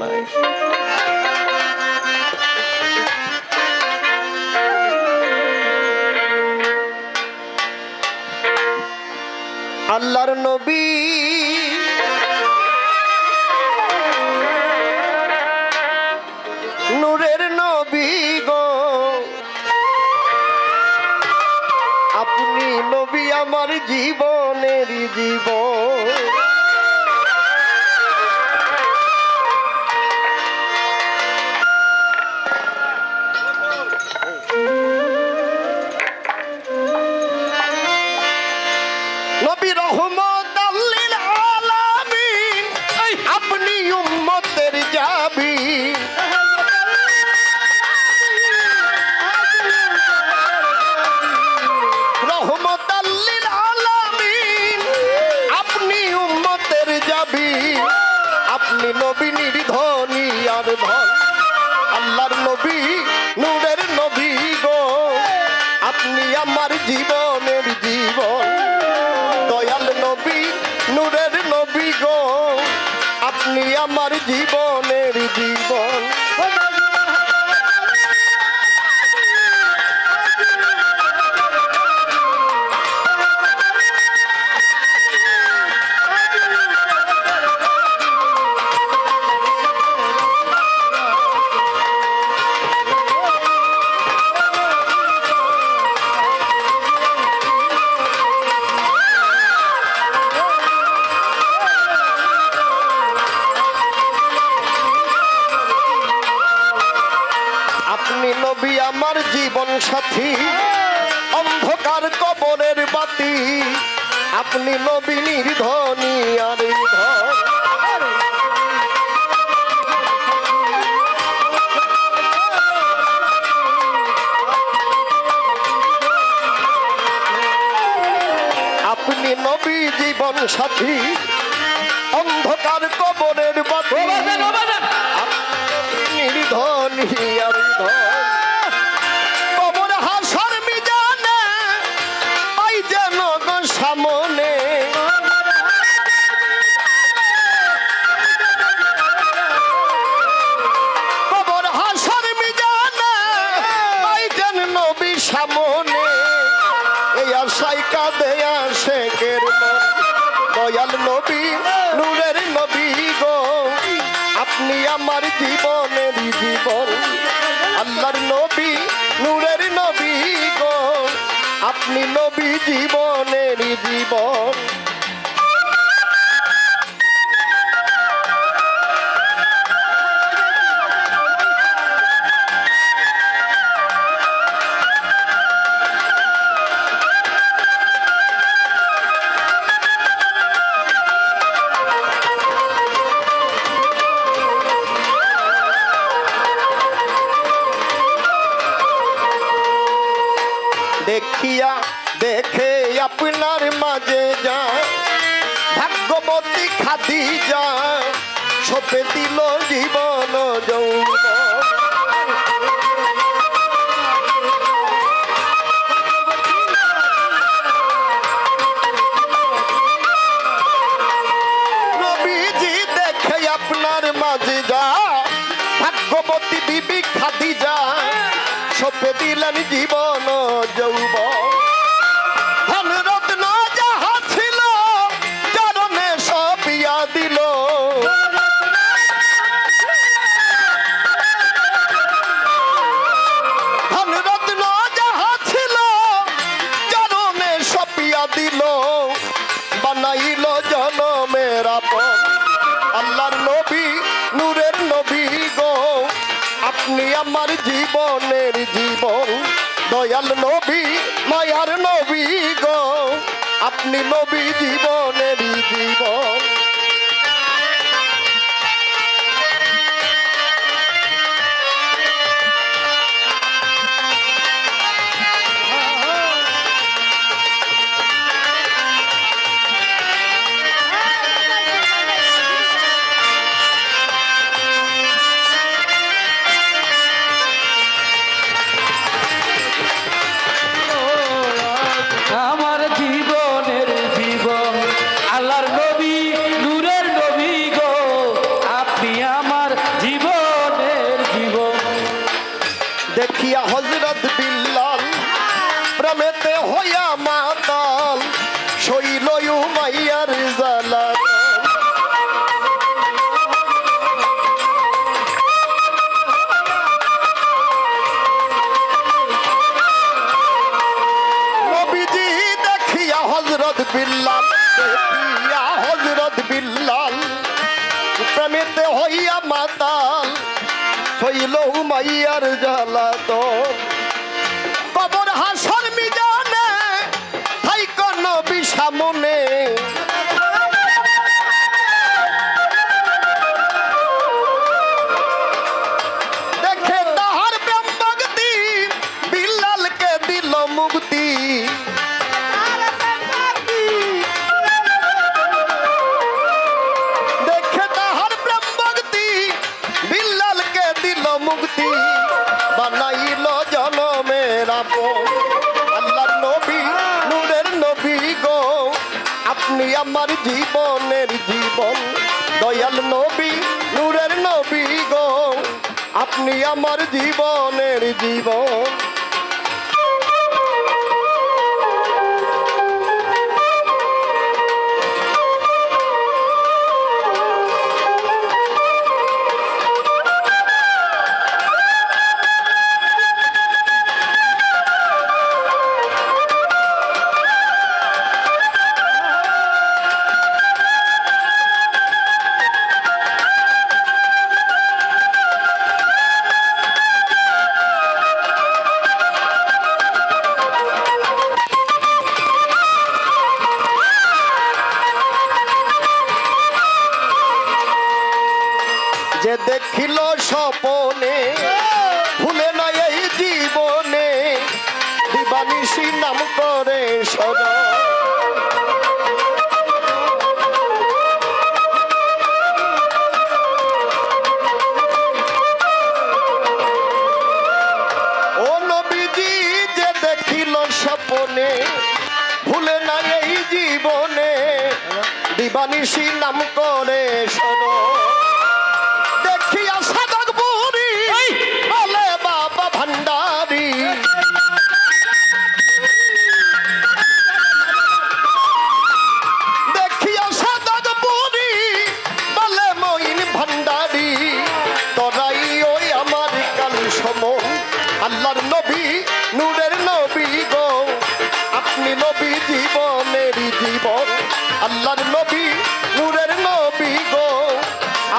নাই। আল্লাহর নবী নূরের নবী গো, আপনি নবী আমার জীবনের জীবন। নবী রহমতুল লিল আলামিন, আপনি উম্মতের জাবিন। রহমতুল লিল আলামিন, আপনি উম্মতের জাবিন। আপনি নবী নির্ধনী আর ধন। আল্লাহর নবী নূরের নবী গো, আপনি আমার জীবনের জীবন। দয়াল নবী নূরের নবী গো, আপনি আমার জীবনের জীবন। আপনি নবী আমার জীবন সাথী, অন্ধকার কবরের বাতি। আপনি নবী নির্ধনী আর ধন। আপনি নবী জীবন সাথী, অন্ধকার কবরের বাতি। নির্ধনী আর ধন। কবর হাসর মিজানে পাই যেন গো সামনে। কবর হাসর মিজানে পাই যেন নবী সামনে। এই আশায় কাঁদে আশেকের মন। দয়াল নবী নূরের নবী গো, আপনি আমার জীবনের জীবন। আল্লাহর নবী নূরের নবী গো, আপনি নবী জীবনের জীবন। দেখিয়া দেখে আপনার মাঝে যায় ভাগ্যবতী খাদিজা, সপে দিল জীবন যৌবন। নবীজি দেখে আপনার মাঝে যায় ভাগ্যবতী বিবি খাদিজা, সপে দিলেন জীবন যৌবন। ধন রত্ন যাহা ছিল চরণে সপিয়া দিল। ধন রত্ন যাহা ছিল চরণে সপিয়া দিল। বানাইল জনমের আপন। আল্লাহর নবী নূরের নবী গো, আপনি আমার জীবনের জীবন। দয়াল নবী মায়ার নবী গো, আপনি নবী জীবনের জীবন। আমার জীবনের জীবন আল্লাহর নবী দেখিয়া হযরত বিল্লাল প্রেমেতে হইয়া মাতাল শৈল উমাইয়ার জ্বালা নবীজি দেখিয়া হযরত বিল্লাল দেখিয়া হযরত বিল্লাল প্রেমেতে হইয়া মাতাল শৈল উমাইয়ার জ্বালাতন কবর হাসর মিজানে থাইক নবী সামনে দেখে তাহার প্রেম ভক্তি বিল্লালকে দিল মুক্তি দেখে তাহার প্রেম ভক্তি বিল্লালকে দিল মুক্তি বানাইল জনমের আপন আল্লাহর নবী নূরের নবী গো আপনি আমার জীবনের জীবন দয়াল নবী নূরের নবী গো আপনি আমার জীবনের জীবন যে দেখিল স্বপনে ভুলে না এই জীবনে দিবানিশি নাম করে স্মরণ ও নবীজি যে দেখিল স্বপনে ভুলে না এই জীবনে দিবানিশি নাম করে স্মরণ দেখিয়া সাধক বুড়ি বলে বাবা ভান্ডারি দেখিয়া সাধক বুড়ি বলে মইন ভান্ডারি তোরাই ওই আমার কাল সমন আল্লাহর নবী নূরের নবী গো আপনি নবী জীবনের জীবন আল্লাহর নবী নূরের নবী গো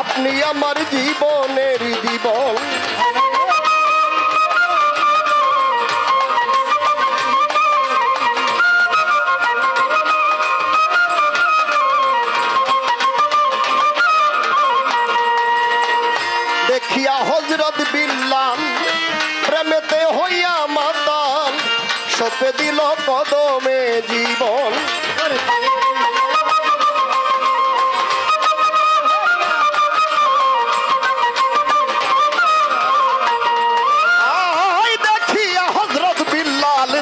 আপনি আমার জীবনের জীবন দেখিয়া হযরত বিল্লাল প্রেমেতে হইয়া মাতাল সপে দিল কদমে জীবন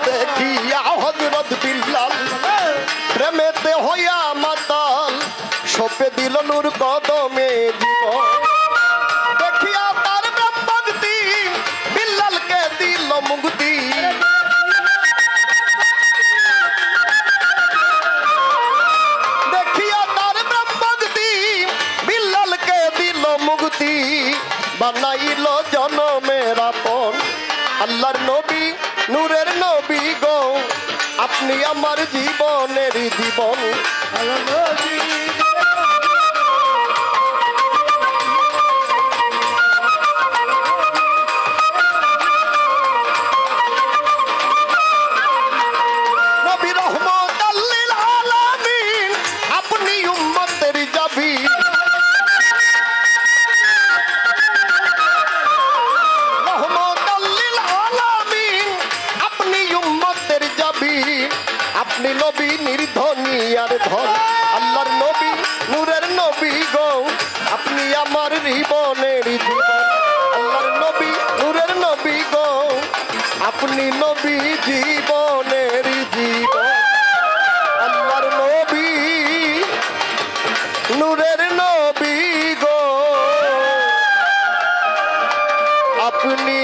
দেখিয়া হযরত বিল্লাল প্রেমেতে হইয়া মাতাল সপে দিল নূর কদমে জীবন দেখিয়া তার প্রেম ভক্তি বিল্লালকে দিল মুক্তি দেখিয়া তার প্রেম ভক্তি বিল্লালকে দিল মুক্তি বানাইল জনমের আপন আল্লাহর নবী নূরের নবী গো আপনি আমার জীবনের জীবন নবী রহমতুল লিল আলামিন আপনি উম্মতের জাবির আপনি নবী নির্ধনী আর ধন আল্লাহর নবী নূরের নবী গো আপনি আমার জীবনের জীবন আল্লাহর নবী নূরের নবী গো আপনি নবী জীবনের জীবন আল্লাহর নবী নূরের নবী গো আপনি